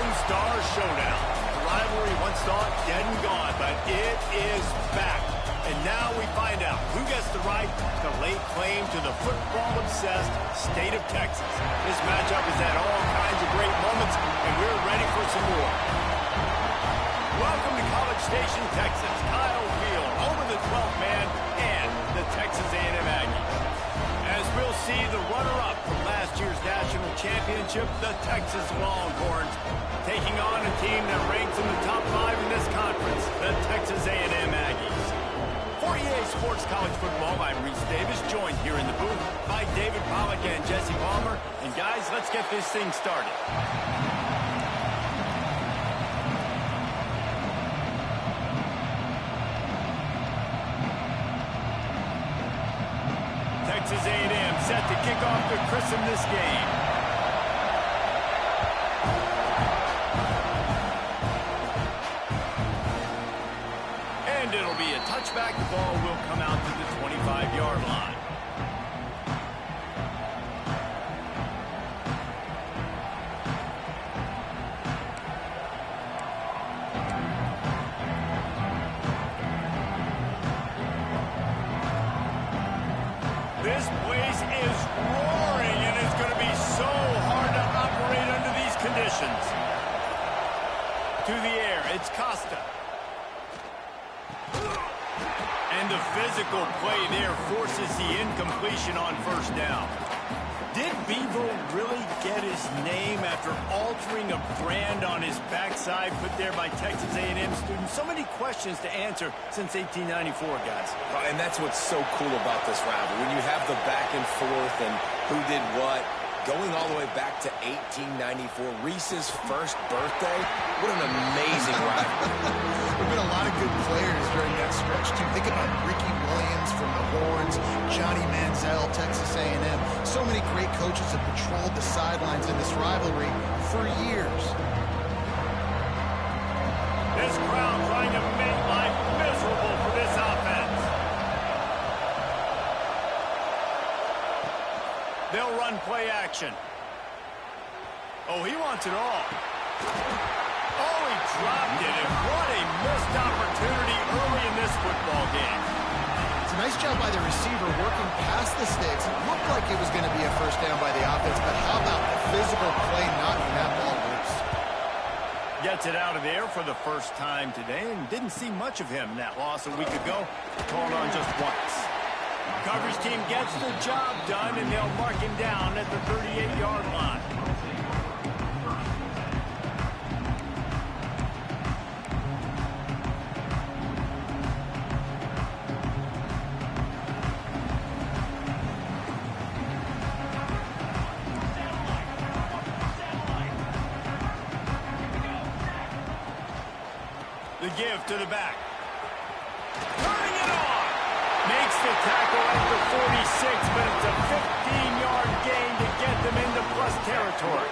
Lone Star Showdown. The rivalry once thought dead and gone, but it is back. And now we find out who gets the right to lay claim to the football-obsessed state of Texas. This matchup has had all kinds of great moments, and we're ready for some more. Welcome to College Station, Texas. Kyle Field, over the 12th man, and the Texas A&M Aggies. As we'll see, the runner-up from last year's national championship, the Texas Longhorns, taking on a team that ranks in the top 5 in this conference, the Texas A&M Aggies. For EA Sports College Football, I'm Reese Davis, joined here in the booth by David Pollack and Jesse Palmer. And guys, let's get this thing started. Texas A&M set to kick off to christen this game. And it'll be a touchback. The ball will come out to the 25-yard line. This place is roaring, and it's going to be so hard to operate under these conditions. To the air, it's Costa. And the physical play there forces the incompletion on first down. Did Bevo really get his name after altering a brand on his backside put there by Texas A&M students? So many questions to answer since 1894, guys. And that's what's so cool about this rivalry. When you have the back and forth and who did what, going all the way back to 1894, Reese's first birthday, what an amazing rivalry. There have been a lot of good players during that stretch, too. Think about Ricky Williams from the Horns, Johnny Manziel, Texas A&M. So many great coaches have patrolled the sidelines in this rivalry for years. This crowd trying to make life miserable for this offense. They'll run play action. Oh, he wants it all. Oh, he dropped it, and what a missed opportunity early in this football game. It's a nice job by the receiver working past the sticks. It looked like it was going to be a first down by the offense, but how about the physical play knocking that ball loose? Gets it out of there for the first time today, and didn't see much of him in that loss a week ago. Called on just once. Coverage team gets the job done, and they'll mark him down at the 38-yard line. The give to the back. Turning it on. Makes the tackle at the 46, but it's a 15-yard gain to get them into plus territory.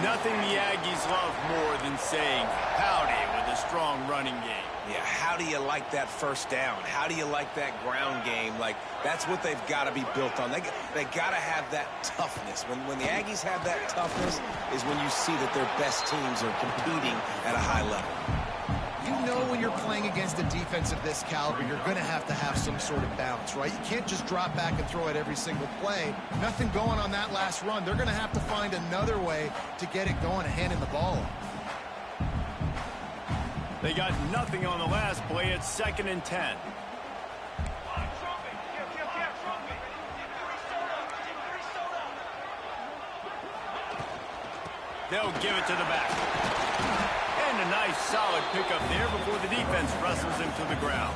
Nothing the Aggies love more than saying howdy with a strong running game. Yeah, how do you like that first down? How do you like that ground game? Like, that's what they've got to be built on. They got to have that toughness. When the Aggies have that toughness is when you see that their best teams are competing at a high level. You know when you're playing against a defense of this caliber, you're going to have some sort of balance, right? You can't just drop back and throw it every single play. Nothing going on that last run. They're going to have to find another way to get it going and handing the ball off. They got nothing on the last play. It's 2nd and 10. They'll give it to the back. And a nice solid pickup there before the defense wrestles him to the ground.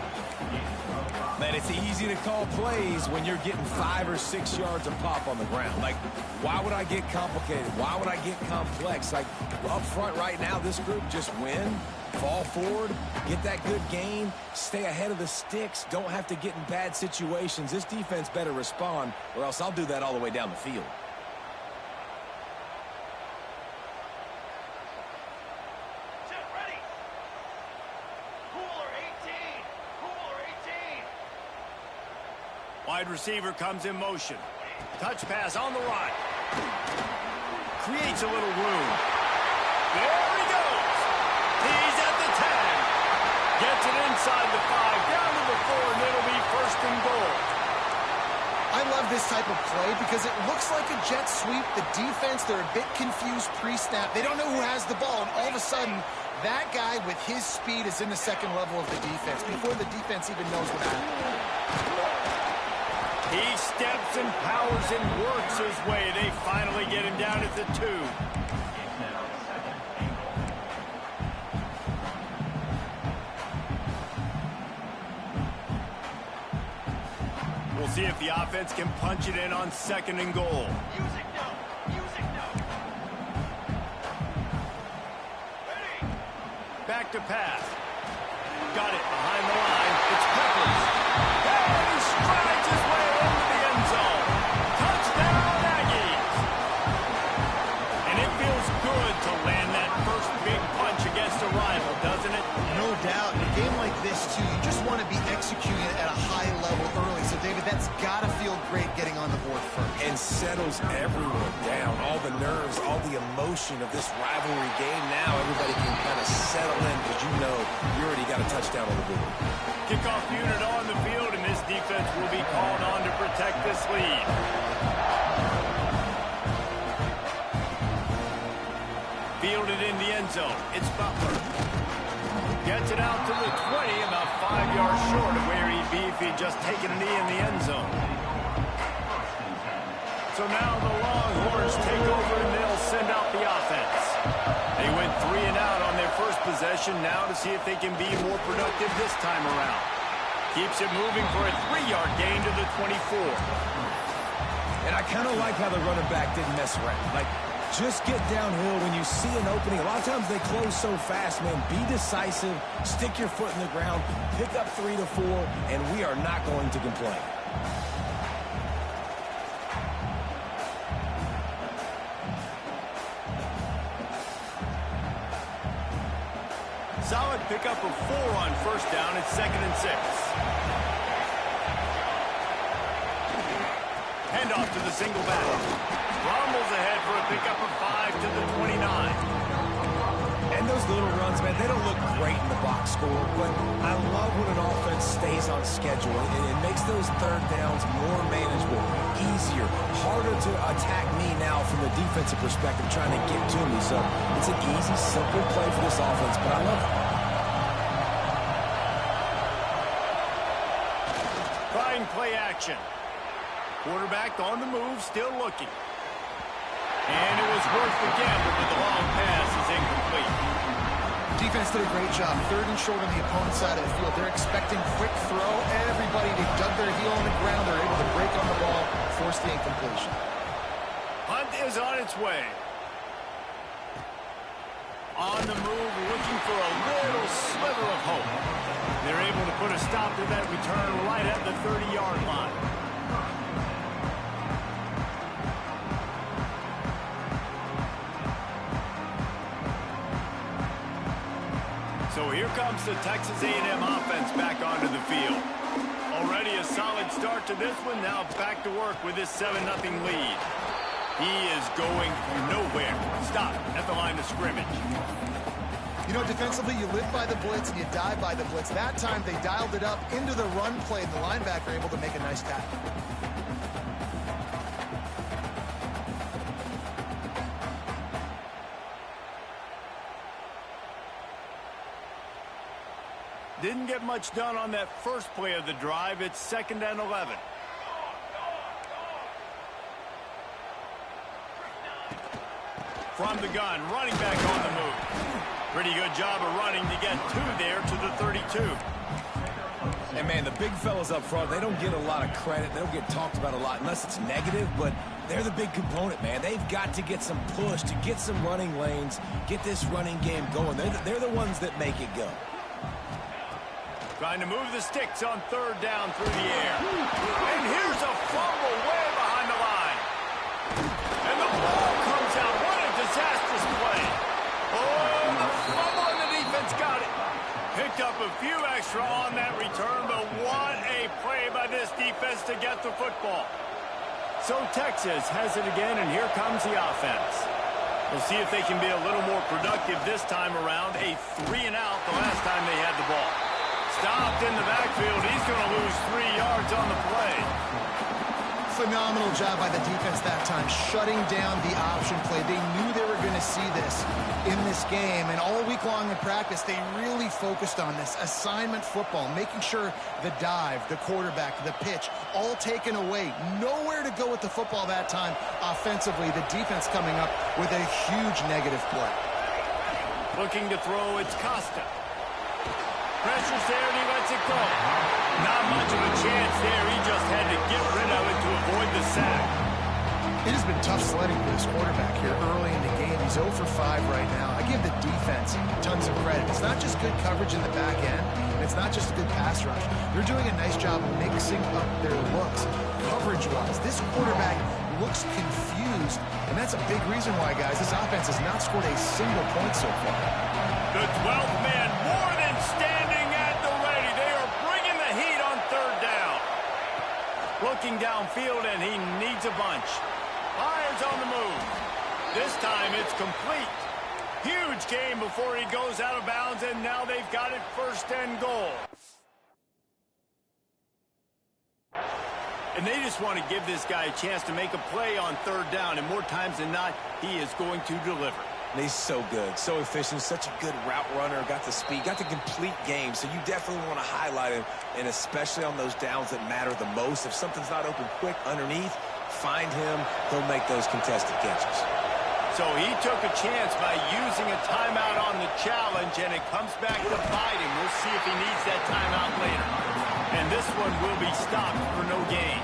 Man, it's easy to call plays when you're getting 5 or 6 yards of pop on the ground. Like, why would I get complicated? Why would I get complex? Like, up front right now, this group just win, fall forward, get that good gain, stay ahead of the sticks, don't have to get in bad situations. This defense better respond, or else I'll do that all the way down the field. Wide receiver comes in motion. Touch pass on the right. Creates a little room. a jet sweep. The defense, they're a bit confused pre-snap. They don't know who has the ball, and all of a sudden, that guy with his speed is in the second level of the defense before the defense even knows what happened. He steps and powers and works his way. They finally get him down at the 2. We'll see if the offense can punch it in on 2nd and goal. Music no. Music no. Ready. Back to pass. Got it behind the line. It's Peppers. And he strides his way into the end zone. Touchdown, Aggies. And it feels good to land that first big punch against a rival, doesn't it? No doubt. In a game like this, too, you just want to be executing it at a high level early. So, David, that's got to feel great getting on the board first. And settles everyone down. All the nerves, all the emotion of this rivalry game. Now everybody can kind of settle in because you know you already got a touchdown on the board. Kickoff unit on the field, and this defense will be called on to protect this lead. Fielded in the end zone. It's Butler. Gets it out to the 20, about 5 yards short of where he'd be if he'd just taken a knee in the end zone. So now the Longhorns take over and they'll send out the offense. They went 3 and out on their first possession, now to see if they can be more productive this time around. Keeps it moving for a 3-yard gain to the 24. And I kind of like how the running back didn't mess around. Like, just get downhill when you see an opening. A lot of times they close so fast, man. Be decisive, stick your foot in the ground, pick up 3 to 4, and we are not going to complain. Solid pickup of 4 on first down. It's 2nd and 6. Handoff to the single back. Rumbles ahead for a pickup of 5 to the 29. And those little runs, man, they don't look great in the box score, but I love when an offense stays on schedule. It makes those third downs more manageable, easier, harder to attack me now from the defensive perspective trying to get to me. So it's an easy, simple play for this offense, but I love it. Trying play action. Quarterback on the move, still looking. And it was worth the gamble, but the long pass is incomplete. Defense did a great job. 3rd and short on the opponent's side of the field. They're expecting quick throw. Everybody, they dug their heel on the ground. They're able to break on the ball, force the incompletion. Hunt is on its way. On the move, looking for a little sliver of hope. They're able to put a stop to that return right at the 30-yard line. So here comes the Texas A&M offense back onto the field. Already a solid start to this one. Now back to work with this 7-0 lead. He is going nowhere. Stop at the line of scrimmage. You know, defensively, you live by the blitz and you die by the blitz. That time, they dialed it up into the run play, and the linebacker able to make a nice tackle. Didn't get much done on that first play of the drive. It's 2nd and 11. From the gun, running back on the move. Pretty good job of running to get 2 there to the 32. And, man, the big fellas up front, they don't get a lot of credit. They don't get talked about a lot unless it's negative, but they're the big component, man. They've got to get some push, to get some running lanes, get this running game going. They're the ones that make it go. Trying to move the sticks on 3rd down through the air. And here's a fumble way behind the line. And the ball comes out. What a disastrous play. Oh, the fumble and the defense got it. Picked up a few extra on that return, but what a play by this defense to get the football. So Texas has it again, and here comes the offense. We'll see if they can be a little more productive this time around. A 3 and out the last time they had the ball. Stopped in the backfield. He's going to lose 3 yards on the play. Phenomenal job by the defense that time, shutting down the option play. They knew they were going to see this in this game, and all week long in practice, they really focused on this assignment football, making sure the dive, the quarterback, the pitch, all taken away. Nowhere to go with the football that time offensively. The defense coming up with a huge negative play. Looking to throw, it's Costa. Pressure's there, and he lets it go. Not much of a chance there. He just had to get rid of it to avoid the sack. It has been tough sledding for this quarterback here early in the game. He's 0 for 5 right now. I give the defense tons of credit. It's not just good coverage in the back end, and it's not just a good pass rush. They're doing a nice job mixing up their looks coverage-wise. This quarterback looks confused, and that's a big reason why, guys, this offense has not scored a single point so far. The 12th man more than standing at the ready. They are bringing the heat on third down. Looking downfield, and he needs a bunch. Fires on the move. This time it's complete. Huge game before he goes out of bounds, and now they've got it 1st and goal. And they just want to give this guy a chance to make a play on third down, and more times than not, he is going to deliver. And he's so good, so efficient, such a good route runner, got the speed, got the complete game, so you definitely want to highlight him, and especially on those downs that matter the most. If something's not open quick underneath, find him, he'll make those contested catches. So he took a chance by using a timeout on the challenge, and it comes back to bite him. We'll see if he needs that timeout later. And this one will be stopped for no gain.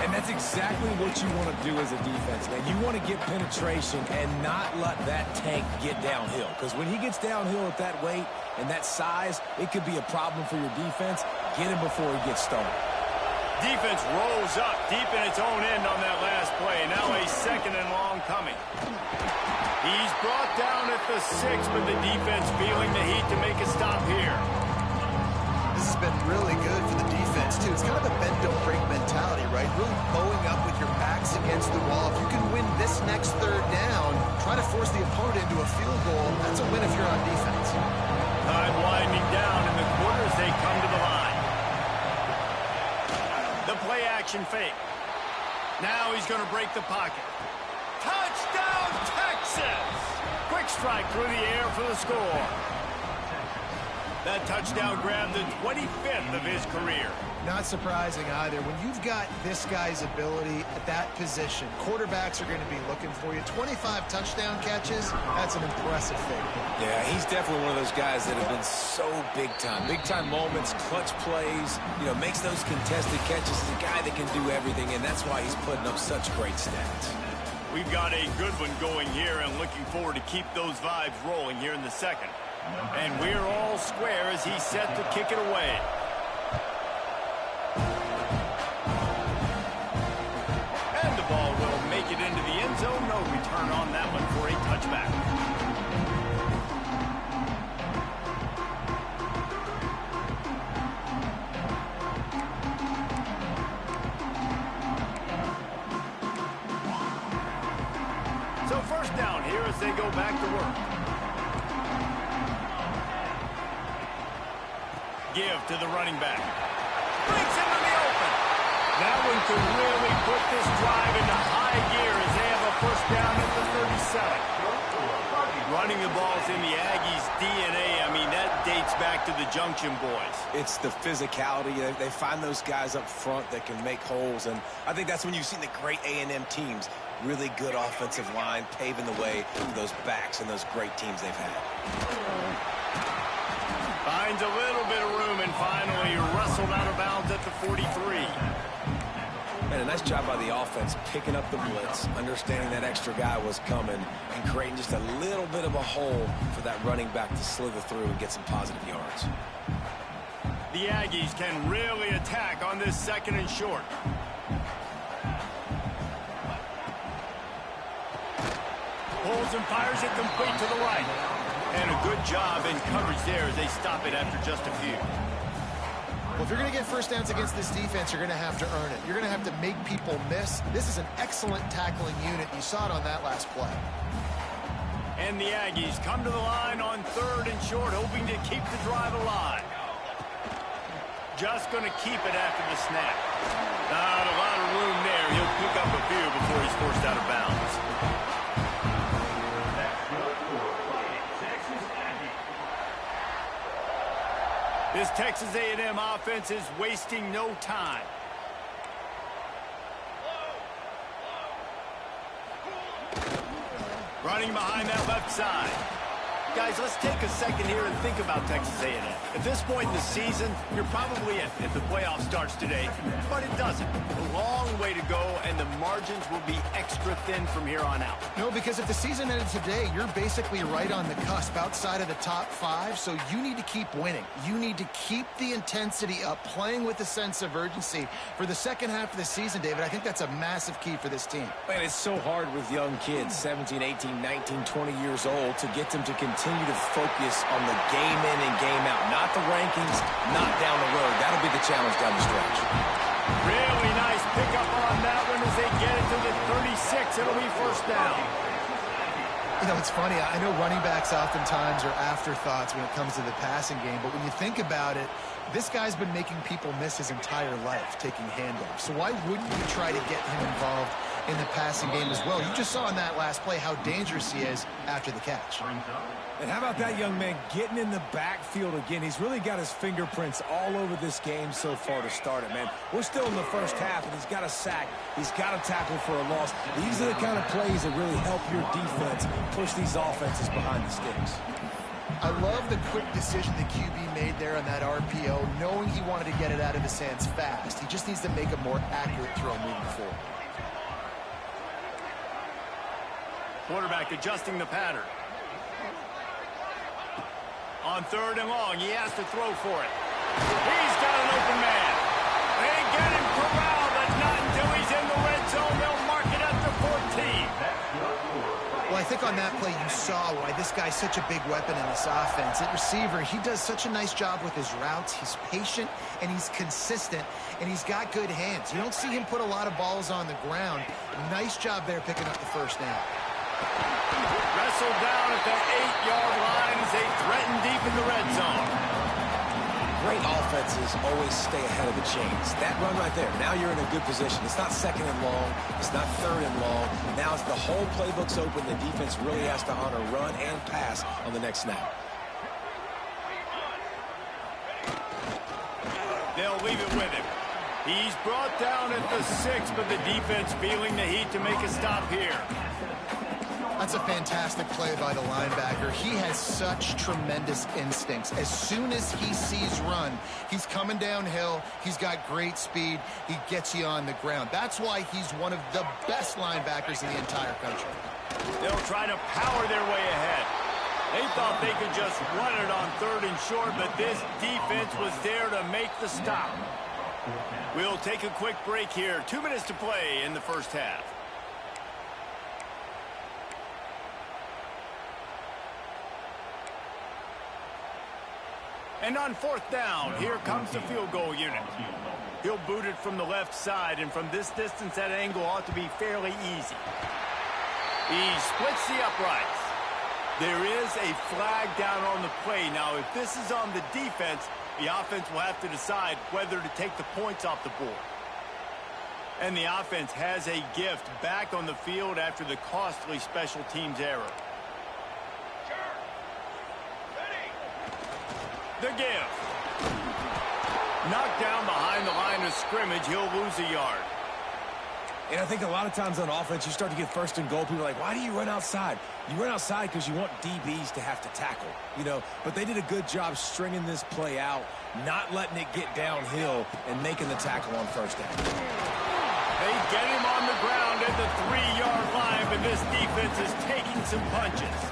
And that's exactly what you want to do as a defense, man. You want to get penetration and not let that tank get downhill. Because when he gets downhill at that weight and that size, it could be a problem for your defense. Get him before he gets started. Defense rolls up deep in its own end on that last play. Now a 2nd and long coming. He's brought down at the 6, but the defense feeling the heat to make a stop here. This has been really good for the defense, too. It's kind of a bend-don't-break mentality, right? Really bowing up with your backs against the wall. If you can win this next third down, try to force the opponent into a field goal. That's a win if you're on defense. Time winding down in the quarter as they come to the line. The play-action fake. Now he's going to break the pocket. Touchdown, Texas! Quick strike through the air for the score. That touchdown grabbed the 25th of his career. Not surprising either. When you've got this guy's ability at that position, quarterbacks are going to be looking for you. 25 touchdown catches, that's an impressive thing. Yeah, he's definitely one of those guys that have been so big time. Big time moments, clutch plays, makes those contested catches. He's a guy that can do everything, and that's why he's putting up such great stats. We've got a good one going here, and looking forward to keep those vibes rolling here in the 2nd. And we're all square as he's set to kick it away. And the ball will make it into the end zone. No return on that one for a touchback. So 1st down here as they go back to work. Give to the running back. Breaks into the open. That one could really put this drive into high gear as they have a 1st down at the 37. Running the ball's in the Aggies' DNA. I mean, that dates back to the Junction boys. It's the physicality. They find those guys up front that can make holes, and I think that's when you've seen the great A&M teams. Really good offensive line paving the way for those backs and those great teams they've had. Finds a little bit of room and finally wrestled out of bounds at the 43. And a nice job by the offense picking up the blitz, understanding that extra guy was coming, and creating just a little bit of a hole for that running back to slither through and get some positive yards. The Aggies can really attack on this 2nd and short. Pulls and fires it complete to the right. And a good job in coverage there as they stop it after just a few. Well, if you're going to get 1st downs against this defense, you're going to have to earn it. You're going to have to make people miss. This is an excellent tackling unit. You saw it on that last play. And the Aggies come to the line on 3rd and short, hoping to keep the drive alive. Just going to keep it after the snap. Not a lot of room there. He'll pick up a few before he's forced out of bounds. This Texas A&M offense is wasting no time. Running behind that left side. Guys, let's take a second here and think about Texas A&M. At this point in the season, you're probably at the playoff starts today, but it doesn't. A long way to go, and the margins will be extra thin from here on out. No, because if the season ended today, you're basically right on the cusp outside of the top 5, so you need to keep winning. You need to keep the intensity up, playing with a sense of urgency. For the second half of the season, David, I think that's a massive key for this team. Man, it's so hard with young kids, 17, 18, 19, 20 years old, to get them to continue to focus on the game in and game out. Not the rankings, not down the road. That'll be the challenge down the stretch. Really nice pickup on that one as they get it to the 36. It'll be first down. You know, it's funny. I know running backs oftentimes are afterthoughts when it comes to the passing game, but when you think about it, this guy's been making people miss his entire life taking handoffs. So why wouldn't you try to get him involved in the passing game as well? You just saw in that last play how dangerous he is after the catch. And how about that young man getting in the backfield again? He's really got his fingerprints all over this game so far to start it, man. We're still in the first half, and he's got a sack. He's got a tackle for a loss. These are the kind of plays that really help your defense push these offenses behind the sticks. I love the quick decision the QB made there on that RPO, knowing he wanted to get it out of his hands fast. He just needs to make a more accurate throw moving forward. Quarterback adjusting the pattern. On third and long, he has to throw for it. He's got an open man. They get him corralled, but not until he's in the red zone. They'll mark it at the 14. Well, I think on that play you saw why this guy's such a big weapon in this offense. At receiver, he does such a nice job with his routes. He's patient, and he's consistent, and he's got good hands. You don't see him put a lot of balls on the ground. Nice job there picking up the first down. Wrestled down at the 8-yard line as they threaten deep in the red zone. Great offenses always stay ahead of the chains. That run right there, now you're in a good position. It's not second and long. It's not third and long. Now as the whole playbook's open, the defense really has to honor run and pass on the next snap. They'll leave it with him. He's brought down at the 6, but the defense feeling the heat to make a stop here. That's a fantastic play by the linebacker. He has such tremendous instincts. As soon as he sees run, he's coming downhill. He's got great speed. He gets you on the ground. That's why he's one of the best linebackers in the entire country. They'll try to power their way ahead. They thought they could just run it on third and short, but this defense was there to make the stop. We'll take a quick break here. 2 minutes to play in the first half. And on fourth down, here comes the field goal unit. He'll boot it from the left side, and from this distance, that angle ought to be fairly easy. He splits the uprights. There is a flag down on the play. Now, if this is on the defense, the offense will have to decide whether to take the points off the board. And the offense has a gift back on the field after the costly special teams error. The give. Knocked down behind the line of scrimmage. He'll lose a yard. And I think a lot of times on offense, you start to get first and goal. People are like, why do you run outside? You run outside because you want DBs to have to tackle, you know. But they did a good job stringing this play out, not letting it get downhill, and making the tackle on first down. They get him on the ground at the 3-yard line, but this defense is taking some punches.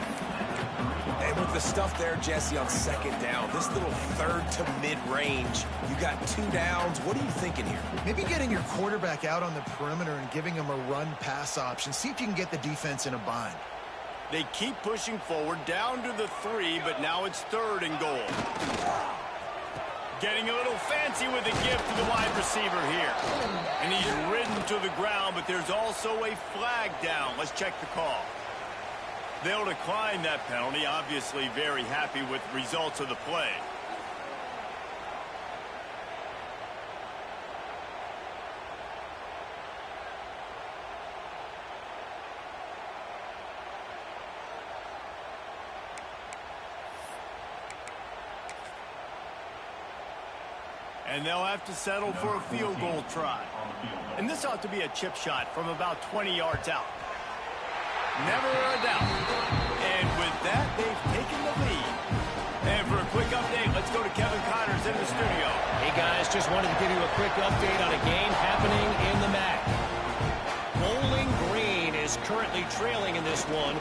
And with the stuff there, Jesse, on second down, this little third to mid-range, you got 2 downs. What are you thinking here? Maybe getting your quarterback out on the perimeter and giving him a run-pass option. See if you can get the defense in a bind. They keep pushing forward down to the 3, but now it's third and goal. Getting a little fancy with a gift to the wide receiver here. And he's ridden to the ground, but there's also a flag down. Let's check the call. They'll decline that penalty, obviously very happy with the results of the play. And they'll have to settle for a field goal try. And this ought to be a chip shot from about 20 yards out. Never a doubt. And with that, they've taken the lead. And for a quick update, let's go to Kevin Connors in the studio. Hey, guys, just wanted to give you a quick update on a game happening in the MAC. Bowling Green is currently trailing in this one,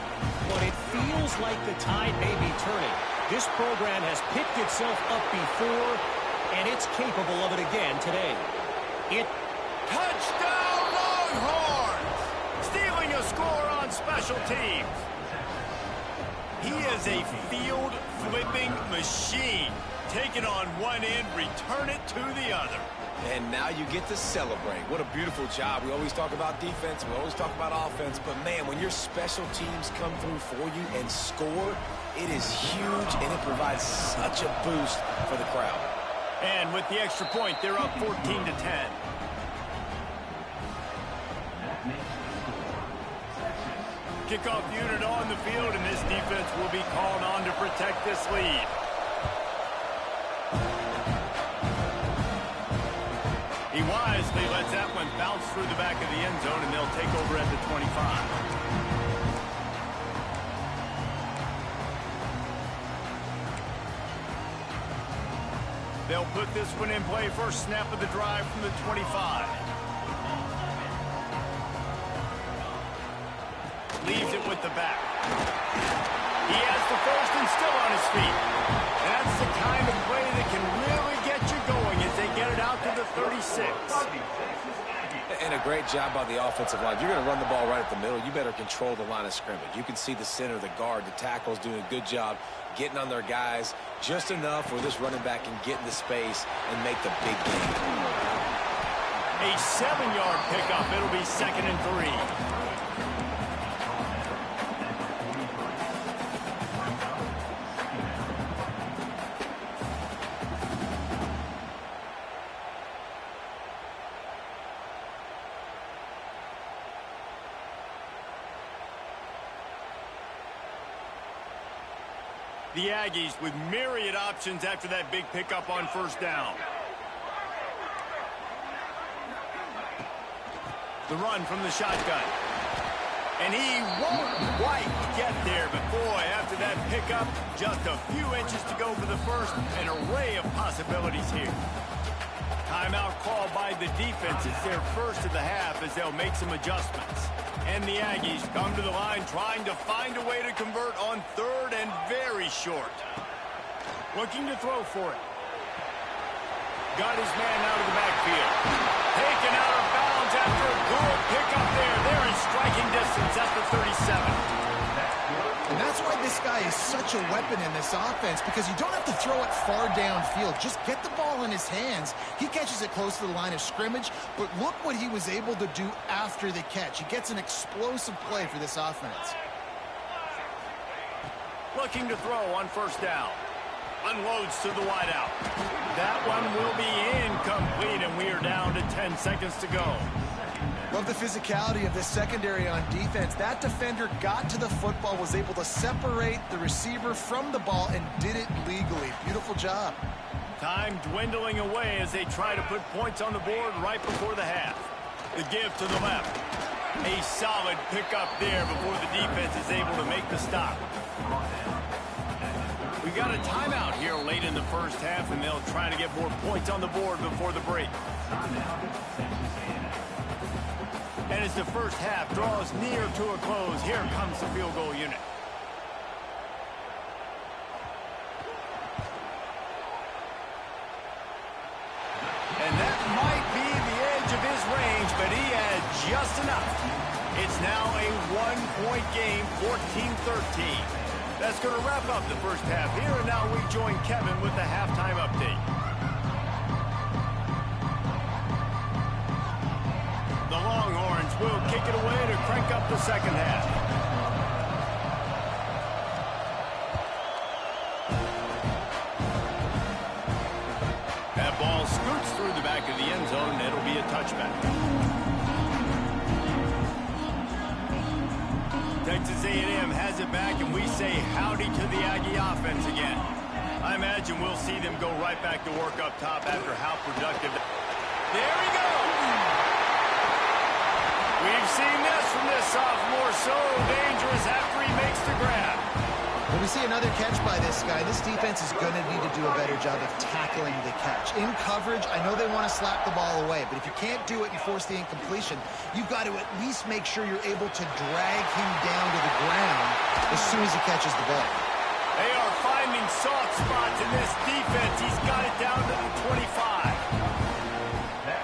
but it feels like the tide may be turning. This program has picked itself up before, and it's capable of it again today. Touchdown Longhorns! Stealing a score on special teams. He is a field-flipping machine. Take it on one end, return it to the other. And now you get to celebrate. What a beautiful job. We always talk about defense. We always talk about offense. But, man, when your special teams come through for you and score, it is huge, and it provides such a boost for the crowd. And with the extra point, they're up 14-10. Kickoff unit on the field, and this defense will be called on to protect this lead. He wisely lets that one bounce through the back of the end zone, and they'll take over at the 25. They'll put this one in play. First snap of the drive from the 25. Leaves it with the back. He has the first and still on his feet. That's the kind of play that can really get you going as they get it out to the 36. And a great job by the offensive line. If you're going to run the ball right at the middle, you better control the line of scrimmage. You can see the center, the guard, the tackles doing a good job getting on their guys just enough where this running back can get into space and make the big game. A 7-yard pickup. It'll be 2nd and 3. The Aggies with myriad options after that big pickup on first down. The run from the shotgun. And he won't quite get there, but boy, after that pickup, just a few inches to go for the first. An array of possibilities here. Timeout called by the defense. It's their first of the half as they'll make some adjustments. And the Aggies come to the line trying to find a way to convert on 3rd and very short. Looking to throw for it. Got his man out of the backfield. Taken out of bounds after a good pickup there. They're in striking distance at the 37. And that's why this guy is such a weapon in this offense, because you don't have to throw it far downfield. Just get the ball in his hands. He catches it close to the line of scrimmage, but look what he was able to do after the catch. He gets an explosive play for this offense. Looking to throw on first down. Unloads to the wideout. That one will be incomplete, and we are down to 10 seconds to go. Love the physicality of this secondary on defense. That defender got to the football, was able to separate the receiver from the ball, and did it legally. Beautiful job. Time dwindling away as they try to put points on the board right before the half. The give to the left. A solid pickup there before the defense is able to make the stop. We got a timeout here late in the first half, and they'll try to get more points on the board before the break. And as the first half draws near to a close, here comes the field goal unit. And that might be the edge of his range, but he had just enough. It's now a one-point game, 14-13. That's going to wrap up the first half here, and now we join Kevin with the halftime update. The Longhorns will kick it away to crank up the second half. That ball scoots through the back of the end zone, and it'll be a touchback. Texas A&M has it back, and we say howdy to the Aggie offense again. I imagine imagine we'll see them go right back to work up top after how productive. There he goes. We've seen this from this sophomore, so dangerous after he makes the grab. When we see another catch by this guy, this defense is going to need to do a better job of tackling the catch. In coverage, I know they want to slap the ball away, but if you can't do it and force the incompletion, you've got to at least make sure you're able to drag him down to the ground as soon as he catches the ball. They are finding soft spots in this defense. He's got it down to the 25.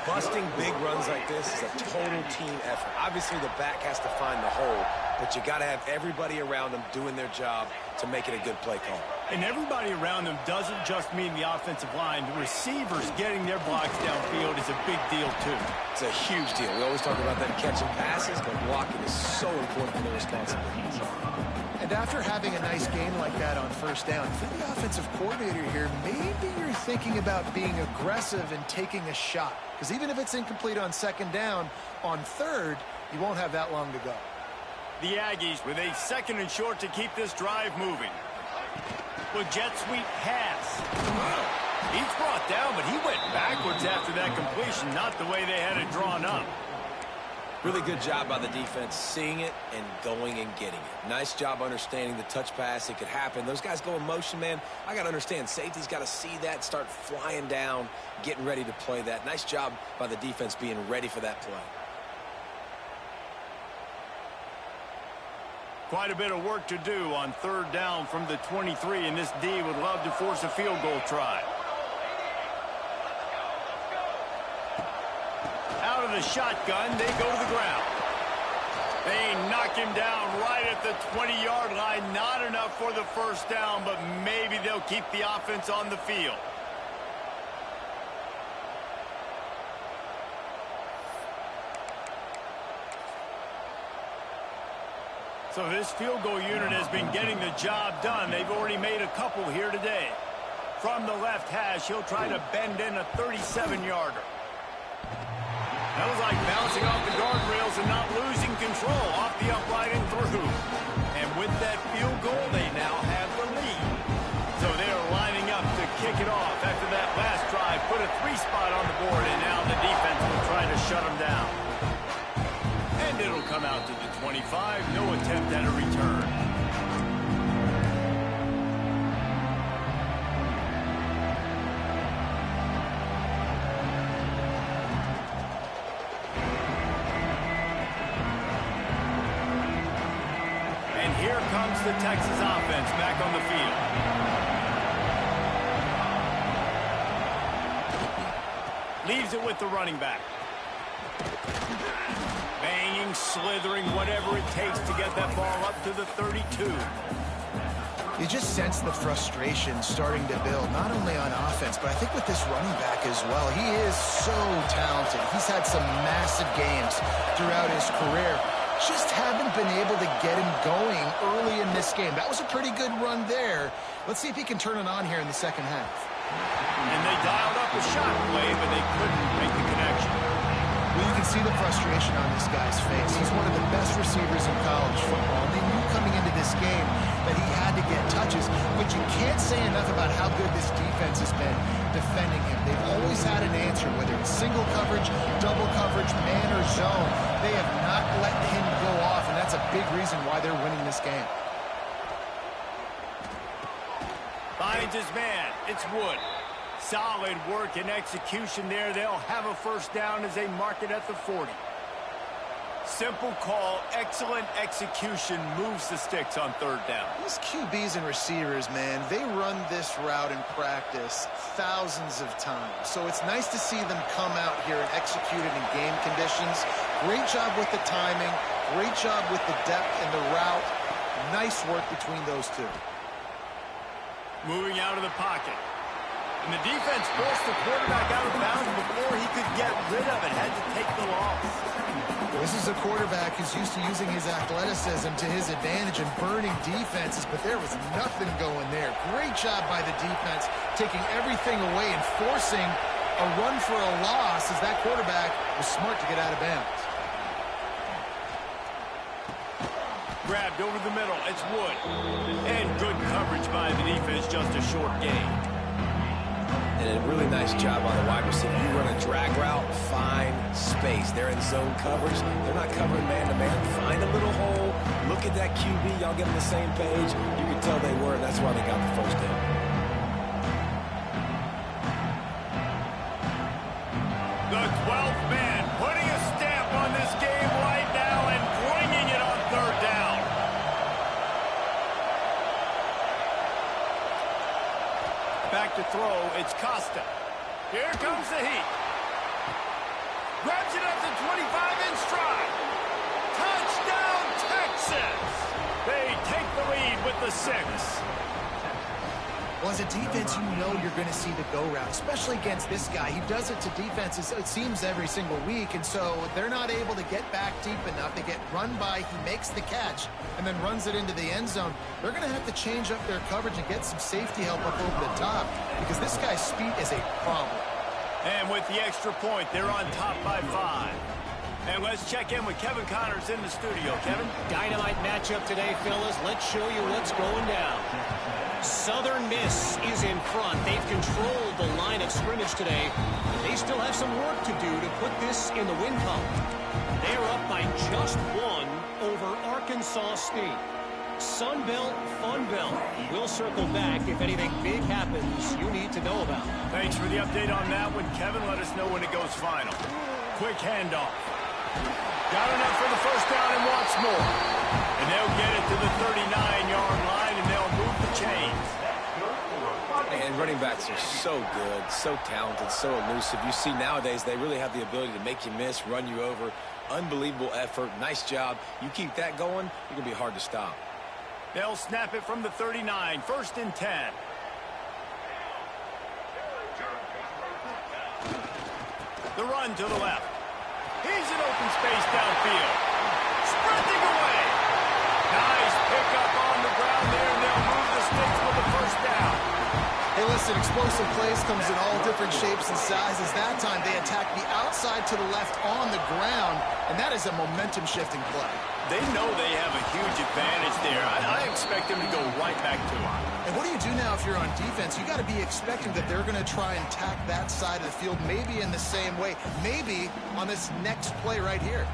Busting big runs like this is a total team effort. Obviously, the back has to find the hole, but you got to have everybody around them doing their job to make it a good play call. And everybody around them doesn't just mean the offensive line. The receivers getting their blocks downfield is a big deal, too. It's a huge deal. We always talk about them catching passes, but blocking is so important for their responsibilities. And after having a nice game like that on first down, for the offensive coordinator here, maybe you're thinking about being aggressive and taking a shot. Because even if it's incomplete on second down, on third, you won't have that long to go. The Aggies with a 2nd and short to keep this drive moving. With jet sweep pass. He's brought down, but he went backwards after that completion, not the way they had it drawn up. Really good job by the defense seeing it and going and getting it. Nice job understanding the touch pass. It could happen. Those guys go in motion, man. I got to understand. Safety's got to see that, start flying down, getting ready to play that. Nice job by the defense being ready for that play. Quite a bit of work to do on third down from the 23, and this D would love to force a field goal try. Out of the shotgun, they go to the ground. They knock him down right at the 20-yard line. Not enough for the first down, but maybe they'll keep the offense on the field. So this field goal unit has been getting the job done. They've already made a couple here today. From the left hash, he'll try to bend in a 37-yarder. That was like bouncing off the guardrails and not losing control off the upright and through. And with that field goal, they now have the lead. So they are lining up to kick it off after that last drive. Put a 3-spot on the board, and now the defense will try to shut them down. And it'll come out to the 25. No attempt at a return. Here comes the Texas offense back on the field. Leaves it with the running back. Banging, slithering, whatever it takes to get that ball up to the 32. You just sense the frustration starting to build, not only on offense, but I think with this running back as well. He is so talented. He's had some massive games throughout his career. Just haven't been able to get him going early in this game. That was a pretty good run there. Let's see if he can turn it on here in the second half. And they dialed up a shot play, but they couldn't make the connection. Well, you can see the frustration on this guy's face. He's one of the best receivers in college football. They knew coming into this game that he had to get touches, but you can't say enough about how good this defense has been defending him. They've always had an answer, whether it's single coverage, double coverage, man or zone. They have not let him go off, and that's a big reason why they're winning this game. Finds his man. It's Wood. Solid work and execution there. They'll have a first down as they mark it at the 40. Simple call, excellent execution, moves the sticks on third down. These QBs and receivers, man, they run this route in practice thousands of times. So it's nice to see them come out here and execute it in game conditions. Great job with the timing, great job with the depth and the route. Nice work between those two. Moving out of the pocket. And the defense forced the quarterback out of bounds before he could get rid of it. Had to take the loss. This is a quarterback who's used to using his athleticism to his advantage and burning defenses, but there was nothing going there. Great job by the defense, taking everything away and forcing a run for a loss as that quarterback was smart to get out of bounds. Grabbed over the middle. It's Wood. And good coverage by the defense, just a short gain. And a really nice job on the wide receiver. You run a drag route, find space. They're in zone coverage. They're not covering man-to-man. Find a little hole. Look at that QB. Y'all get on the same page. You can tell they were, and that's why they got the first down. The 12th man putting a stamp on this game right now and bringing it on third down. Back to throw, it's Costa. Here comes the heat. Grabs it up to 25 in stride. Touchdown, Texas! They take the lead with the 6. Well, as a defense, you know you're going to see the go route, especially against this guy. He does it to defenses, it seems, every single week, and so they're not able to get back deep enough. They get run by, he makes the catch, and then runs it into the end zone. They're going to have to change up their coverage and get some safety help up over the top, because this guy's speed is a problem. And with the extra point, they're on top by 5. And let's check in with Kevin Connors in the studio. Kevin? Dynamite matchup today, fellas. Let's show you what's going down. Southern Miss is in front. They've controlled the line of scrimmage today. They still have some work to do to put this in the win column. They're up by just 1 over Arkansas State. Sun Belt, Fun Belt. We'll circle back if anything big happens you need to know about. Thanks for the update on that one, Kevin. Let us know when it goes final. Quick handoff. Got enough for the first down and wants more. And they'll get it to the 39-yard line, and they'll move the chains. And running backs are so good, so talented, so elusive. You see nowadays they really have the ability to make you miss, run you over. Unbelievable effort. Nice job. You keep that going, you're going to be hard to stop. They'll snap it from the 39. 1st and 10. The run to the left. He's in open space downfield. Sprinting away. Nice pickup on the ground there, and they'll move the sticks with the first down. Hey, listen, explosive plays comes in all different shapes and sizes. That time they attack the outside to the left on the ground, and that is a momentum-shifting play. They know they have a huge advantage there. I expect them to go right back to it. And what do you do now if you're on defense? You got to be expecting that they're going to try and attack that side of the field, maybe in the same way, maybe on this next play right here.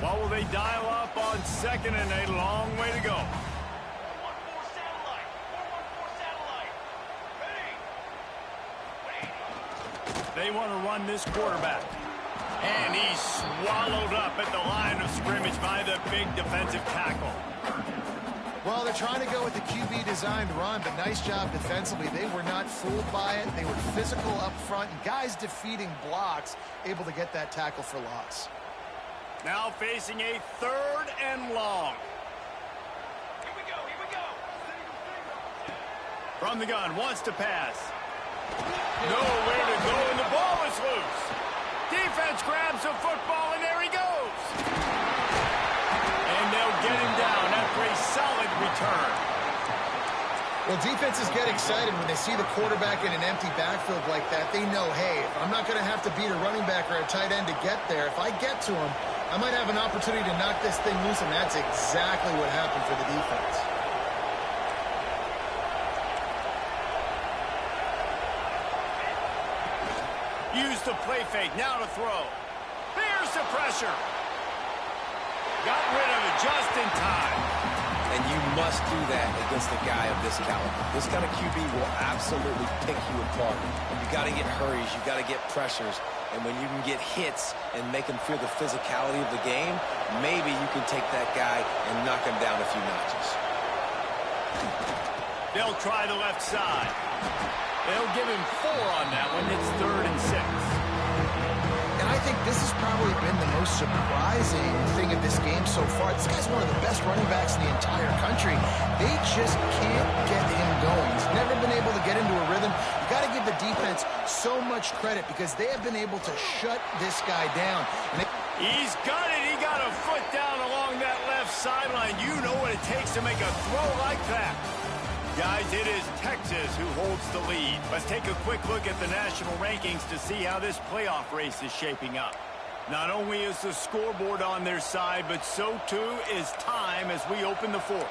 What will they dial up on 2nd and a long way to go? 1-4 satellite. 4-1-4 satellite. Ready. They want to run this quarterback. And he's swallowed up at the line of scrimmage by the big defensive tackle. Well, they're trying to go with the QB-designed run, but nice job defensively. They were not fooled by it. They were physical up front, and guys defeating blocks, able to get that tackle for loss. Now facing a 3rd and long. Here we go. Here we go. From the gun, wants to pass. Nowhere to go, and the ball is loose. Defense grabs the football, and there he goes. And they'll get him down after a solid return. Well, defenses get excited when they see the quarterback in an empty backfield like that. They know, hey, I'm not going to have to beat a running back or a tight end to get there. If I get to him, I might have an opportunity to knock this thing loose, and that's exactly what happened for the defense. Use the play fake, now to throw. There's the pressure. Got rid of it just in time. And you must do that against a guy of this caliber. This kind of QB will absolutely pick you apart. You got to get hurries, you got to get pressures, and when you can get hits and make him feel the physicality of the game, maybe you can take that guy and knock him down a few notches. They'll try the left side. They'll give him 4 on that one. It's 3rd and 6. And I think this has probably been the most surprising thing of this game so far. This guy's one of the best running backs in the entire country. They just can't get him going. He's never been able to get into a rhythm. You got to give the defense so much credit because they have been able to shut this guy down. And He's got it. He got a foot down along that left sideline. You know what it takes to make a throw like that. Guys, it is Texas who holds the lead. Let's take a quick look at the national rankings to see how this playoff race is shaping up. Not only is the scoreboard on their side, but so too is time as we open the 4th.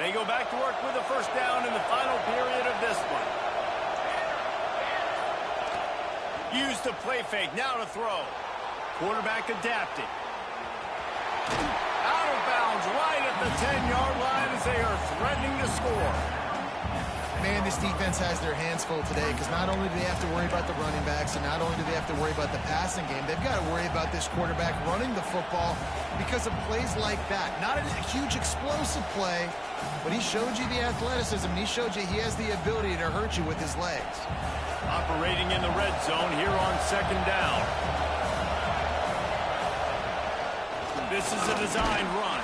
They go back to work with a first down in the final period of this one. Use the play fake, now to throw. Quarterback adapted. Out of bounds right at the 10-yard line as they are threatening to score. Man, this defense has their hands full today because not only do they have to worry about the running backs and not only do they have to worry about the passing game, they've got to worry about this quarterback running the football because of plays like that. Not a huge explosive play, but he showed you the athleticism. He showed you he has the ability to hurt you with his legs. Operating in the red zone here on second down. This is a designed run.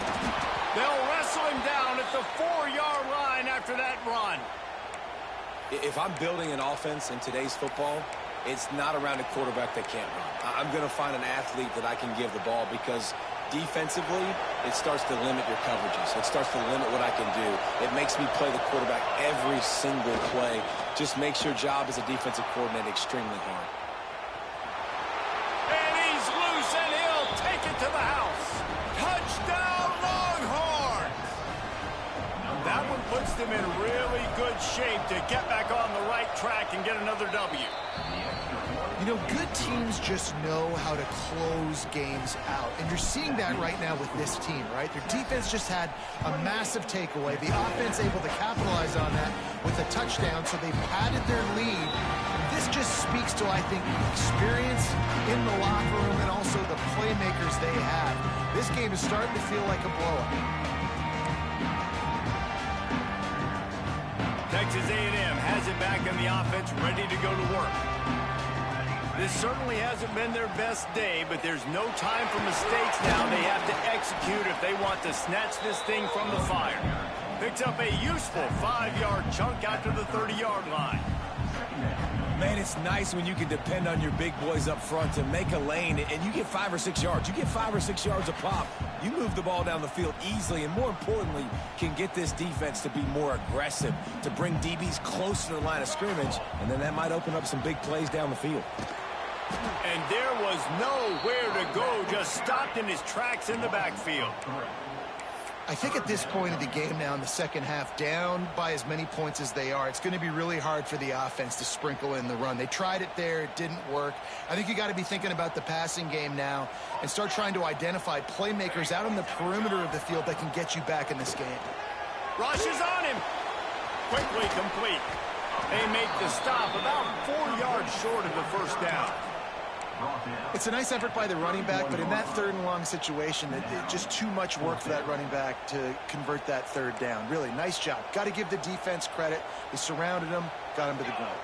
They'll wrestle him down at the 4-yard line after that run. If I'm building an offense in today's football, it's not around a quarterback that can't run. I'm going to find an athlete that I can give the ball because defensively, it starts to limit your coverages. It starts to limit what I can do. It makes me play the quarterback every single play. Just makes your job as a defensive coordinator extremely hard. And he's loose, and he'll take it to the house. Touchdown, Longhorn! That one puts them in really good shape to get back on the right track and get another W. You know, good teams just know how to close games out. And you're seeing that right now with this team, right? Their defense just had a massive takeaway. The offense able to capitalize on that with a touchdown, so they padded their lead. This just speaks to, I think, experience in the locker room and also the playmakers they have. This game is starting to feel like a blowout. Texas A&M has it back in the offense, ready to go to work. This certainly hasn't been their best day, but there's no time for mistakes now. They have to execute if they want to snatch this thing from the fire. Picks up a useful 5-yard chunk after the 30-yard line. Man, it's nice when you can depend on your big boys up front to make a lane, and you get 5 or 6 yards. You get 5 or 6 yards a pop. You move the ball down the field easily, and more importantly, can get this defense to be more aggressive, to bring DBs closer to the line of scrimmage, and then that might open up some big plays down the field. And there was nowhere to go, just stopped in his tracks in the backfield. I think at this point of the game now in the second half, down by as many points as they are, it's going to be really hard for the offense to sprinkle in the run. They tried it there. It didn't work. I think you got to be thinking about the passing game now and start trying to identify playmakers out on the perimeter of the field that can get you back in this game. Rushes on him. Quickly complete. They make the stop about 4 yards short of the first down. It's a nice effort by the running back, but in that third and long situation, it just too much work for that running back to convert that third down. Really, nice job. Got to give the defense credit. They surrounded him, got him to the ground.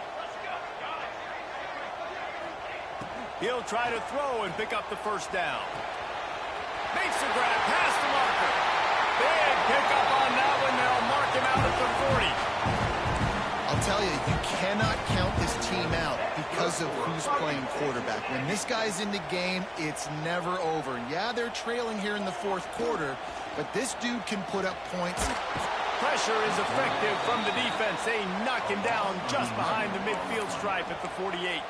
He'll try to throw and pick up the first down. Makes the grab, past the marker. Big pickup on that one. They'll mark him out at the 40. I'll tell you, you cannot count this team out because of who's playing quarterback. When this guy's in the game, it's never over. Yeah, they're trailing here in the fourth quarter, but this dude can put up points. Pressure is effective from the defense. They knock him down just behind the midfield stripe at the 48.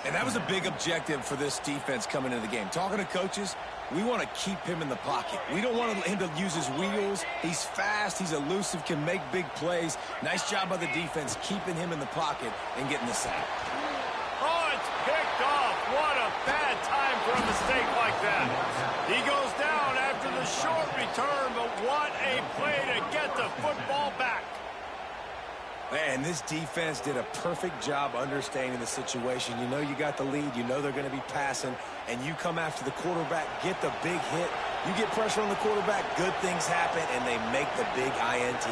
And that was a big objective for this defense coming into the game. Talking to coaches, we want to keep him in the pocket. We don't want him to use his wheels. He's fast, he's elusive, can make big plays. Nice job by the defense keeping him in the pocket and getting the sack. Oh, it's picked off. What a bad time for a mistake like that. He goes down after the short return, but what a play to get the football back. Man, this defense did a perfect job understanding the situation. You know you got the lead. You know they're going to be passing. And you come after the quarterback, get the big hit. You get pressure on the quarterback, good things happen, and they make the big INT.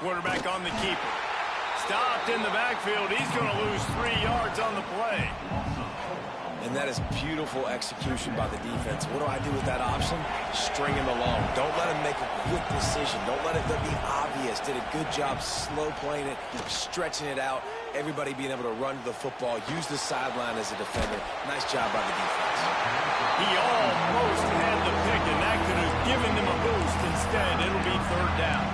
Quarterback on the keeper. Stopped in the backfield. He's going to lose 3 yards on the play. And that is beautiful execution by the defense. What do I do with that option? String him along. Don't let him make a quick decision. Don't let it be obvious. Did a good job slow playing it, stretching it out. Everybody being able to run to the football, use the sideline as a defender. Nice job by the defense. He almost had the pick, and that could have given them a boost. Instead, it'll be third down.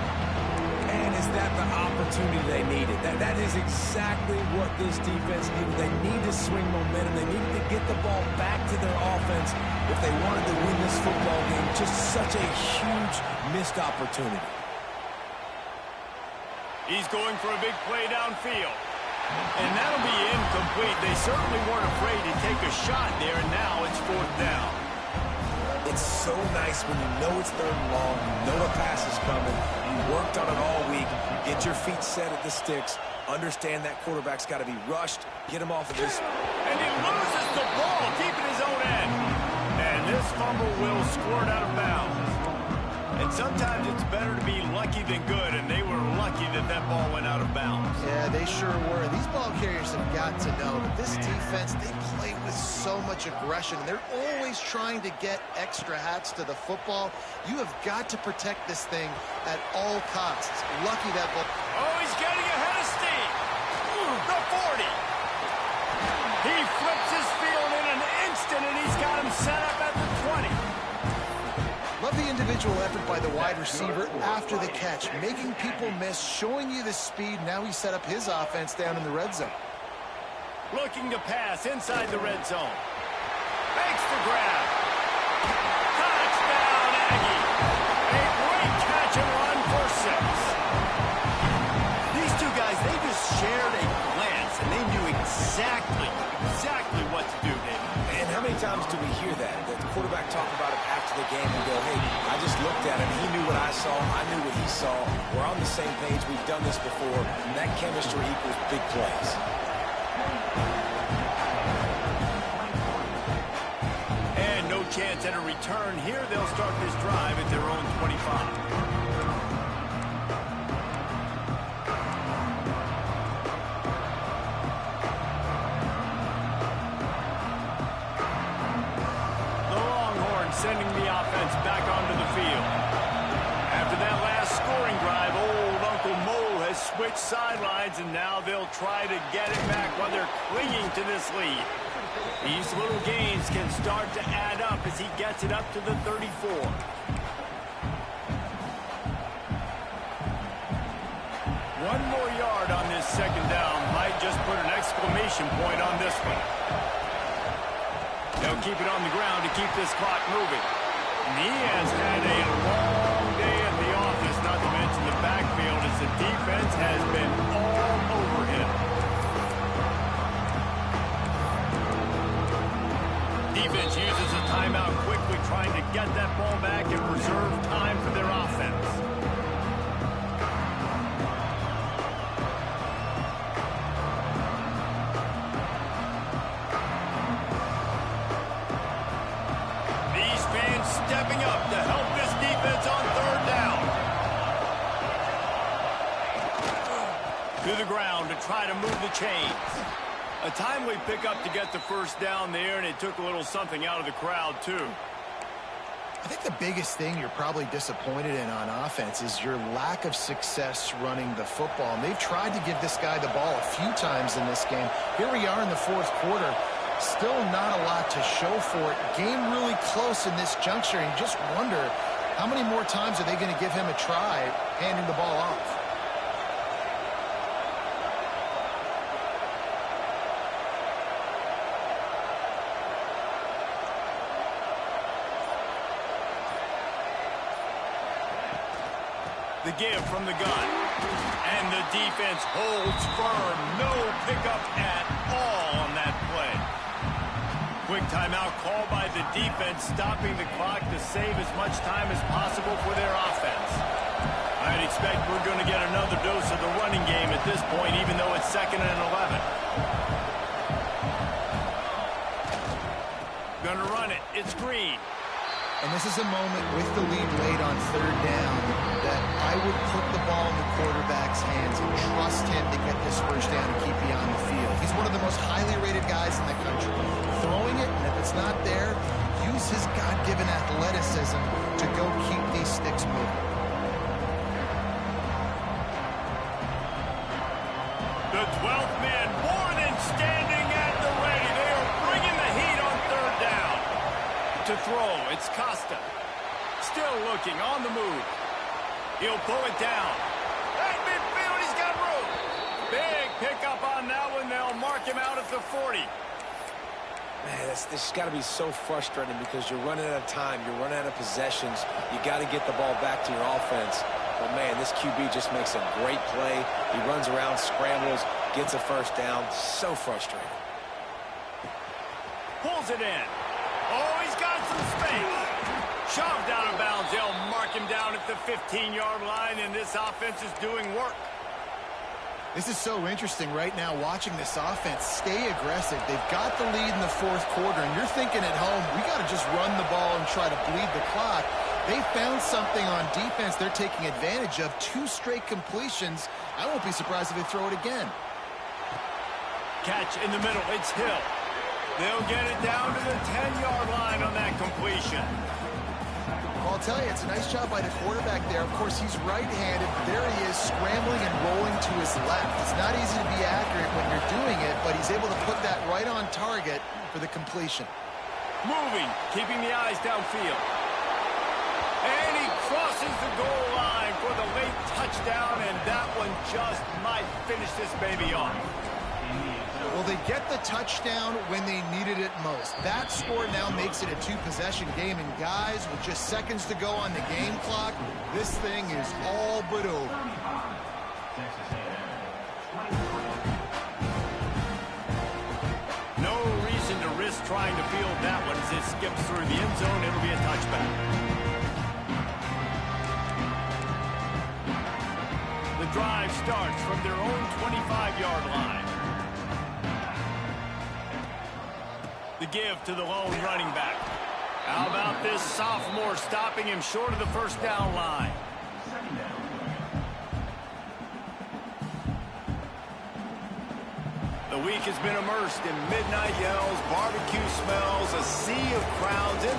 And is that the opportunity they needed? That is exactly what this defense needed. They need to swing momentum. They needed to get the ball back to their offense if they wanted to win this football game. just such a huge missed opportunity. He's going for a big play downfield. And that'll be incomplete. They certainly weren't afraid to take a shot there, and now it's 4th down. It's so nice when you know it's 3rd and long, you know a pass is coming, you worked on it all week, get your feet set at the sticks, understand that quarterback's got to be rushed, get him off of this. And he loses the ball, keeping his own end. And this fumble will squirt out of bounds. And sometimes it's better to be lucky than good, and they were lucky that that ball went out of bounds. Yeah, they sure were. These ball carriers have got to know that this defense, they play with so much aggression. They're always trying to get extra hats to the football. You have got to protect this thing at all costs. Lucky that ball. Oh, he's getting ahead of steam. The 40. He flips his field in an instant, and he's got him set up at the 20. Love the individual effort by the wide receiver after the catch, making people miss, showing you the speed. Now he set up his offense down in the red zone. Looking to pass inside the red zone. Makes the grab. Touchdown, Aggie. A great catch and run for 6. These two guys, they just shared a glance, and they knew exactly what to do, David. And how many times do we hear that? The quarterback talk about it after the game and go, hey, I just looked at him. He knew what I saw. I knew what he saw. We're on the same page. We've done this before. And that chemistry equals big plays. And no chance at a return here. They'll start this drive at their own 25. Sending the offense back onto the field. After that last scoring drive, old Uncle Mo has switched sidelines, and now they'll try to get it back while they're clinging to this lead. These little gains can start to add up as he gets it up to the 34. One more yard on this 2nd down might just put an exclamation point on this one. They'll keep it on the ground to keep this clock moving. And he has had a long day at the office, not to mention the backfield, as the defense has been all over him. Defense uses a timeout quickly, trying to get that ball back and preserve time for their offense. Stepping up to help this defense on 3rd down. To the ground to try to move the chains. A timely pickup to get the 1st down there, and it took a little something out of the crowd, too. I think the biggest thing you're probably disappointed in on offense is your lack of success running the football. And they've tried to give this guy the ball a few times in this game. Here we are in the 4th quarter. Still not a lot to show for it. Game really close in this juncture, and you just wonder how many more times are they going to give him a try handing the ball off. The give from the gun. And the defense holds firm. No pickup at all on that play. Quick timeout called by the defense, stopping the clock to save as much time as possible for their offense. I'd expect we're going to get another dose of the running game at this point, even though it's 2nd and 11. Gonna run it. It's Green. And this is a moment with the lead late on 3rd down that I would put the ball in the quarterback's hands and trust him to get this 1st down and keep you on the field. He's one of the most highly rated guys in the country. Throwing it, and if it's not there, use his God-given athleticism to go keep these sticks moving. The 12th man more than standing at the ready. They are bringing the heat on 3rd down. To throw, it's Costa. Still looking, on the move. He'll pull it down. At midfield, he's got room. Big pickup on that one. They'll mark him out at the 40. Man, this got to be so frustrating because you're running out of time. You're running out of possessions. You got to get the ball back to your offense. But, man, this QB just makes a great play. He runs around, scrambles, gets a first down. So frustrating. Pulls it in. Oh, he's got some space. Shoved out of bounds. They'll mark him down at the 15-yard line, and this offense is doing work. This is so interesting right now watching this offense stay aggressive. They've got the lead in the fourth quarter, and you're thinking at home, we got to just run the ball and try to bleed the clock. They found something on defense they're taking advantage of. 2 straight completions. I won't be surprised if they throw it again. Catch in the middle. It's Hill. They'll get it down to the 10-yard line on that completion. Well, I'll tell you, it's a nice job by the quarterback there. Of course, he's right-handed. There he is, scrambling and rolling to his left. It's not easy to be accurate when you're doing it, but he's able to put that right on target for the completion. Moving, keeping the eyes downfield. And he crosses the goal line for the late touchdown, and that one just might finish this baby off. Well, they get the touchdown when they needed it most. That score now makes it a 2-possession game, and guys, with just seconds to go on the game clock, this thing is all but over. No reason to risk trying to field that one as it skips through the end zone. It'll be a touchback. The drive starts from their own 25-yard line. The give to the lone running back. How about this sophomore stopping him short of the first down line? The week has been immersed in midnight yells, barbecue smells, a sea of crowds in